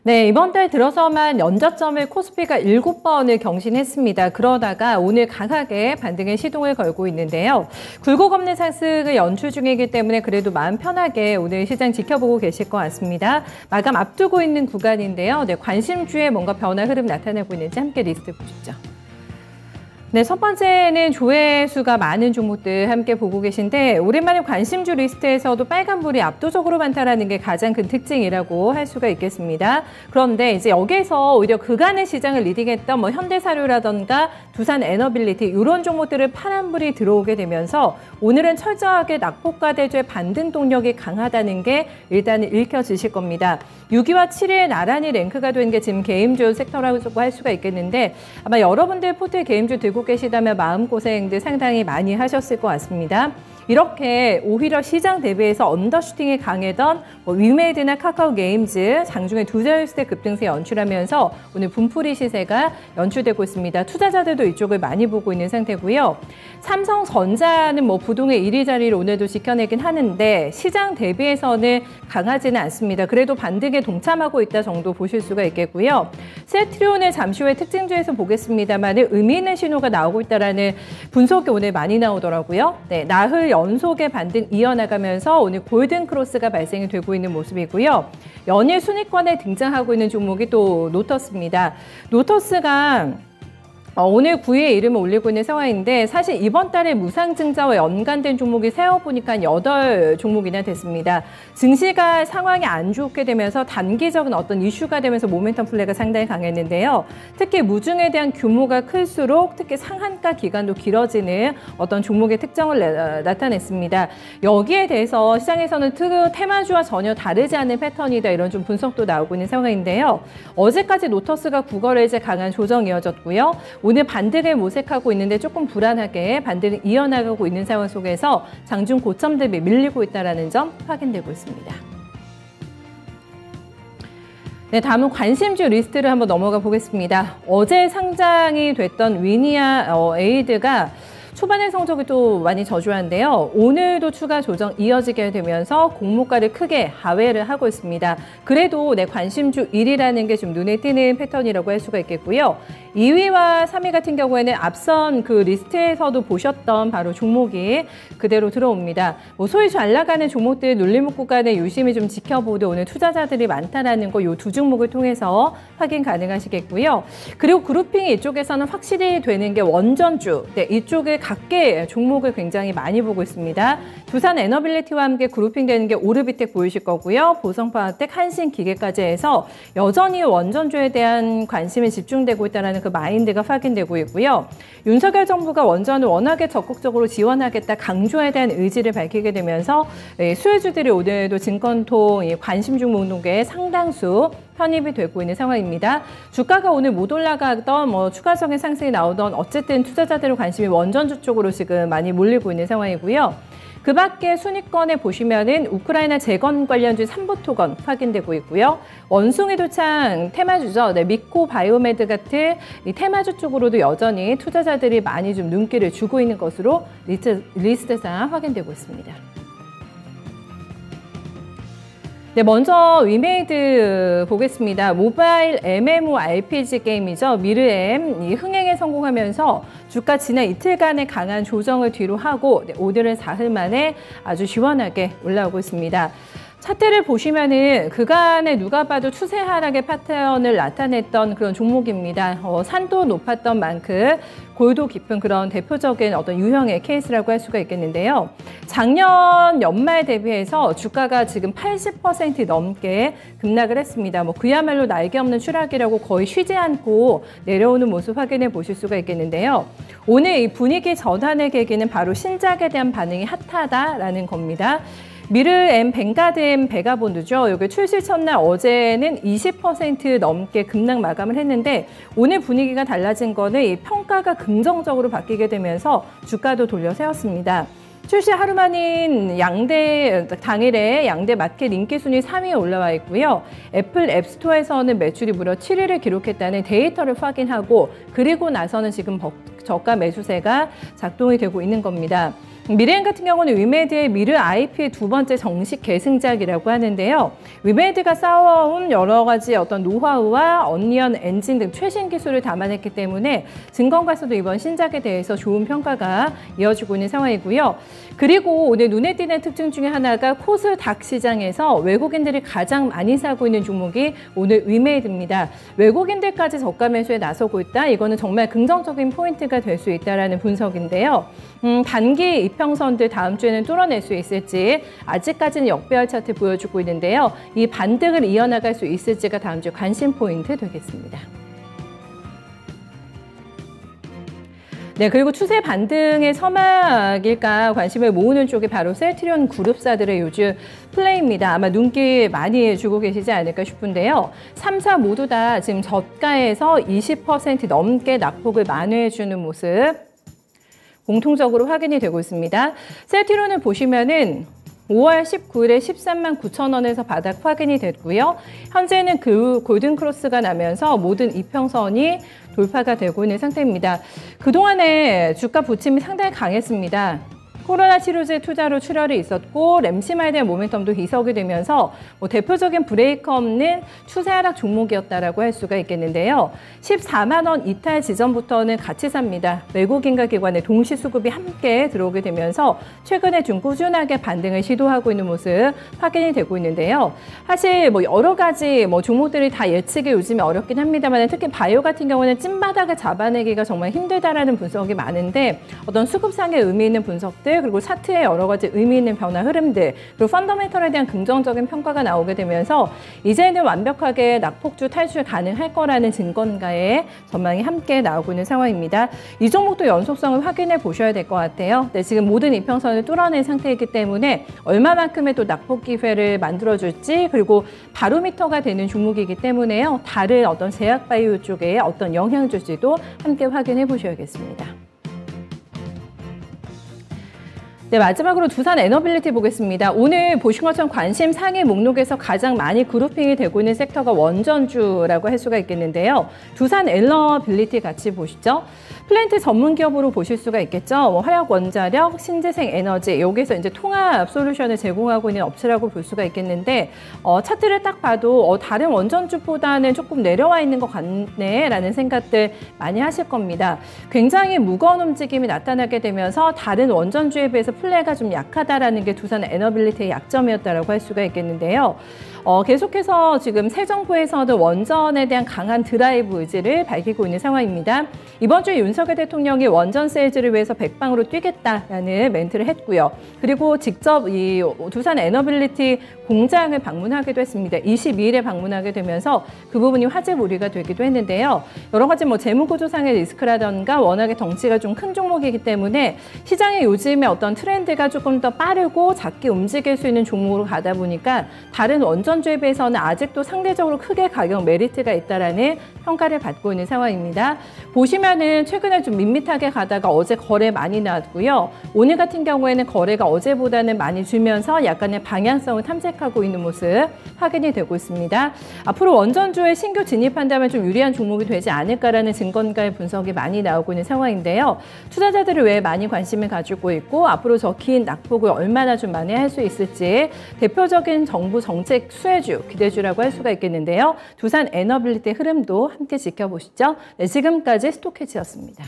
네, 이번 달 들어서만 연저점을 코스피가 7번을 경신했습니다. 그러다가 오늘 강하게 반등의 시동을 걸고 있는데요. 굴곡 없는 상승을 연출 중이기 때문에 그래도 마음 편하게 오늘 시장 지켜보고 계실 것 같습니다. 마감 앞두고 있는 구간인데요. 네, 관심주에 뭔가 변화 흐름 나타나고 있는지 함께 리스트 보시죠. 네, 첫 번째는 조회수가 많은 종목들 함께 보고 계신데 오랜만에 관심주 리스트에서도 빨간불이 압도적으로 많다라는 게 가장 큰 특징이라고 할 수가 있겠습니다. 그런데 이제 여기에서 오히려 그간의 시장을 리딩했던 현대사료라던가 두산에너빌리티 이런 종목들을 파란불이 들어오게 되면서 오늘은 철저하게 낙폭과 대조의 반등 동력이 강하다는 게 일단 읽혀지실 겁니다. 6위와 7위에 나란히 랭크가 된 게 지금 개임주 섹터라고 할 수가 있겠는데 아마 여러분들 포트에 개임주 들고 계시다면 마음고생들 상당히 많이 하셨을 것 같습니다. 이렇게 오히려 시장 대비해서 언더슈팅이 강했던 위메이드나 카카오게임즈 장중에 두 자릿수의 급등세 연출하면서 오늘 분풀이 시세가 연출되고 있습니다. 투자자들도 이쪽을 많이 보고 있는 상태고요. 삼성전자는 부동의 1위 자리를 오늘도 지켜내긴 하는데 시장 대비해서는 강하지는 않습니다. 그래도 반등에 동참하고 있다 정도 보실 수가 있겠고요. 셀트리온을 잠시 후에 특징주에서 보겠습니다만 의미 있는 신호가 나오고 있다는 분석이 오늘 많이 나오더라고요. 네, 나흘 연속의 반등 이어나가면서 오늘 골든크로스가 발생이 되고 있는 모습이고요. 연일 순위권에 등장하고 있는 종목이 또 노터스입니다. 노터스가 오늘 9위에 이름을 올리고 있는 상황인데 사실 이번 달에 무상증자와 연관된 종목이 세어보니까 8종목이나 됐습니다. 증시가 상황이 안 좋게 되면서 단기적인 어떤 이슈가 되면서 모멘텀 플레이가 상당히 강했는데요. 특히 무증에 대한 규모가 클수록 특히 상한가 기간도 길어지는 어떤 종목의 특징을 나타냈습니다. 여기에 대해서 시장에서는 테마주와 전혀 다르지 않은 패턴이다 이런 좀 분석도 나오고 있는 상황인데요. 어제까지 노터스가 국거래제 강한 조정이 이어졌고요. 오늘 반등을 모색하고 있는데 조금 불안하게 반등을 이어나가고 있는 상황 속에서 장중 고점 대비 밀리고 있다는 점 확인되고 있습니다. 네, 다음은 관심주 리스트를 한번 넘어가 보겠습니다. 어제 상장이 됐던 위니아 에이드가 초반의 성적이 또 많이 저조한데요. 오늘도 추가 조정 이어지게 되면서 공모가를 크게 하회를 하고 있습니다. 그래도 관심주 1위라는 게 좀 눈에 띄는 패턴이라고 할 수가 있겠고요. 2위와 3위 같은 경우에는 앞선 그 리스트에서도 보셨던 바로 종목이 그대로 들어옵니다. 소위 잘 나가는 종목들 눌림목 구간에 유심히 좀 지켜보도 오늘 투자자들이 많다라는 거 이 두 종목을 통해서 확인 가능하시겠고요. 그리고 그룹핑이 이쪽에서는 확실히 되는 게 원전주. 네, 이쪽에 각계 종목을 굉장히 많이 보고 있습니다. 두산에너빌리티와 함께 그룹핑되는 게 오르비텍 보이실 거고요. 보성파워텍, 한신기계까지 해서 여전히 원전주에 대한 관심이 집중되고 있다는 그 마인드가 확인되고 있고요. 윤석열 정부가 원전을 워낙에 적극적으로 지원하겠다 강조에 대한 의지를 밝히게 되면서 수혜주들이 오늘도 증권통 관심주 목록에 상당수 편입이 되고 있는 상황입니다. 주가가 오늘 못 올라가던 추가적인 상승이 나오던 어쨌든 투자자들의 관심이 원전주 쪽으로 지금 많이 몰리고 있는 상황이고요. 그 밖에 순위권에 보시면은 우크라이나 재건 관련주 삼부토건 확인되고 있고요. 원숭이 도창 테마주죠. 네, 미코 바이오메드 같은 이 테마주 쪽으로도 여전히 투자자들이 많이 좀 눈길을 주고 있는 것으로 리스트상 확인되고 있습니다. 네, 먼저 위메이드 보겠습니다. 모바일 MMORPG 게임이죠. 미르엠 이 흥행에 성공하면서 주가 지난 이틀간의 강한 조정을 뒤로 하고 오늘은 사흘 만에 아주 시원하게 올라오고 있습니다. 차트를 보시면은 그간에 누가 봐도 추세 하락의 패턴을 나타냈던 그런 종목입니다. 산도 높았던 만큼 골도 깊은 그런 대표적인 어떤 유형의 케이스라고 할 수가 있겠는데요. 작년 연말 대비해서 주가가 지금 80% 넘게 급락을 했습니다. 그야말로 날개 없는 추락이라고 거의 쉬지 않고 내려오는 모습 확인해 보실 수가 있겠는데요. 오늘 이 분위기 전환의 계기는 바로 신작에 대한 반응이 핫하다라는 겁니다. 미르엠 벵가드엠 베가본드죠. 여기 출시 첫날 어제는 20% 넘게 급락 마감을 했는데 오늘 분위기가 달라진 거는 이 평가가 긍정적으로 바뀌게 되면서 주가도 돌려 세웠습니다. 출시 하루 만인 당일에 양대 마켓 인기 순위 3위에 올라와 있고요. 애플 앱스토어에서는 매출이 무려 7위를 기록했다는 데이터를 확인하고 그리고 나서는 지금 저가 매수세가 작동이 되고 있는 겁니다. 미래엔 같은 경우는 위메드의 미르 IP의 두 번째 정식 계승작이라고 하는데요. 위메드가 쌓아온 여러 가지 어떤 노하우와 언리언 엔진 등 최신 기술을 담아냈기 때문에 증권가에서도 이번 신작에 대해서 좋은 평가가 이어지고 있는 상황이고요. 그리고 오늘 눈에 띄는 특징 중에 하나가 코스닥 시장에서 외국인들이 가장 많이 사고 있는 종목이 오늘 위메드입니다. 외국인들까지 저가 매수에 나서고 있다. 이거는 정말 긍정적인 포인트가 될 수 있다는 분석인데요. 단기 이평선들 다음 주에는 뚫어낼 수 있을지 아직까지는 역배열 차트 보여주고 있는데요. 이 반등을 이어나갈 수 있을지가 다음 주 관심 포인트 되겠습니다. 네, 그리고 추세 반등의 서막일까 관심을 모으는 쪽이 바로 셀트리온 그룹사들의 요즘 플레이입니다. 아마 눈길 많이 주고 계시지 않을까 싶은데요. 3사 모두 다 지금 저가에서 20% 넘게 낙폭을 만회해주는 모습 공통적으로 확인이 되고 있습니다. 셀트리온을 보시면은 5월 19일에 13만 9천 원에서 바닥 확인이 됐고요. 현재는 그 골든크로스가 나면서 모든 이평선이 돌파가 되고 있는 상태입니다. 그동안에 주가 부침이 상당히 강했습니다. 코로나 치료제 투자로 출혈이 있었고 램시마에 대한 모멘텀도 이석이 되면서 대표적인 브레이크 없는 추세 하락 종목이었다라고 할 수가 있겠는데요. 14만 원 이탈 지점부터는 같이 삽니다. 외국인과 기관의 동시 수급이 함께 들어오게 되면서 최근에 좀 꾸준하게 반등을 시도하고 있는 모습 확인이 되고 있는데요. 사실 여러 가지 종목들이 다 예측이 요즘에 어렵긴 합니다만 특히 바이오 같은 경우는 찐바닥을 잡아내기가 정말 힘들다라는 분석이 많은데 어떤 수급상의 의미 있는 분석들 그리고 차트에 여러 가지 의미 있는 변화 흐름들 그리고 펀더멘털에 대한 긍정적인 평가가 나오게 되면서 이제는 완벽하게 낙폭주 탈출 가능할 거라는 증권가의 전망이 함께 나오고 있는 상황입니다. 이 종목도 연속성을 확인해 보셔야 될 것 같아요. 네, 지금 모든 이평선을 뚫어낸 상태이기 때문에 얼마만큼의 또 낙폭 기회를 만들어줄지 그리고 바로미터가 되는 종목이기 때문에요. 다른 어떤 제약바이오 쪽에 어떤 영향을 줄지도 함께 확인해 보셔야겠습니다. 네, 마지막으로 두산 에너빌리티 보겠습니다. 오늘 보신 것처럼 관심 상위 목록에서 가장 많이 그룹핑이 되고 있는 섹터가 원전주라고 할 수가 있겠는데요. 두산 에너빌리티 같이 보시죠. 플랜트 전문 기업으로 보실 수가 있겠죠. 화력 원자력, 신재생 에너지, 여기서 이제 통합 솔루션을 제공하고 있는 업체라고 볼 수가 있겠는데 차트를 딱 봐도 다른 원전주보다는 조금 내려와 있는 것 같네라는 생각들 많이 하실 겁니다. 굉장히 무거운 움직임이 나타나게 되면서 다른 원전주에 비해서 플레이가 좀 약하다라는 게 두산 에너빌리티의 약점이었다라고 할 수가 있겠는데요. 계속해서 지금 새 정부에서도 원전에 대한 강한 드라이브 의지를 밝히고 있는 상황입니다. 이번 주에 윤석열 대통령이 원전 세일즈를 위해서 백방으로 뛰겠다라는 멘트를 했고요. 그리고 직접 이 두산 에너빌리티 공장을 방문하기도 했습니다. 22일에 방문하게 되면서 그 부분이 화제몰이가 되기도 했는데요. 여러 가지 재무구조상의 리스크라던가 워낙에 덩치가 좀 큰 종목이기 때문에 시장의 요즘에 어떤 트렌드가 조금 더 빠르고 작게 움직일 수 있는 종목으로 가다 보니까 다른 원전주에 비해서는 아직도 상대적으로 크게 가격 메리트가 있다라는 평가를 받고 있는 상황입니다. 보시면은 최근에 좀 밋밋하게 가다가 어제 거래 많이 나왔고요. 오늘 같은 경우에는 거래가 어제보다는 많이 줄면서 약간의 방향성을 탐색하고 있는 모습 확인이 되고 있습니다. 앞으로 원전주에 신규 진입한다면 좀 유리한 종목이 되지 않을까라는 증권가의 분석이 많이 나오고 있는 상황인데요. 투자자들이 왜 많이 관심을 가지고 있고 앞으로 저 긴 낙폭을 얼마나 좀 만회할 수 있을지 대표적인 정부 정책 수혜주, 기대주라고 할 수가 있겠는데요. 두산 에너빌리티 흐름도 함께 지켜보시죠. 네, 지금까지 스톡헤지였습니다.